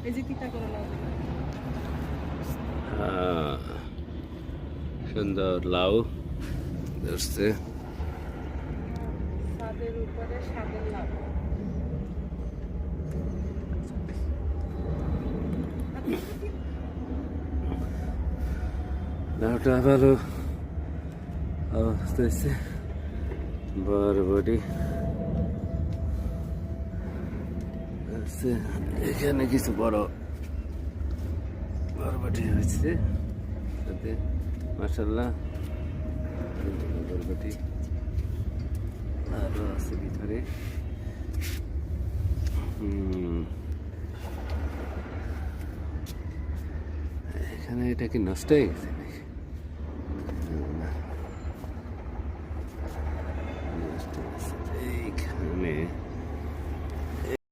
এই যে তিতা করলা সুন্দর লাউ ধরছে। ছাদের উপরে শাকের লাউ। লাউটা ভালো অবস্থা হচ্ছে। বরবটি আছে, এখানে কিছু বড় বরবটি হয়েছে সাথে মাশাআল্লাহ। বরবটি আরো আছে ভিতরে। এখানে এটা কি নষ্ট হয়ে গেছে?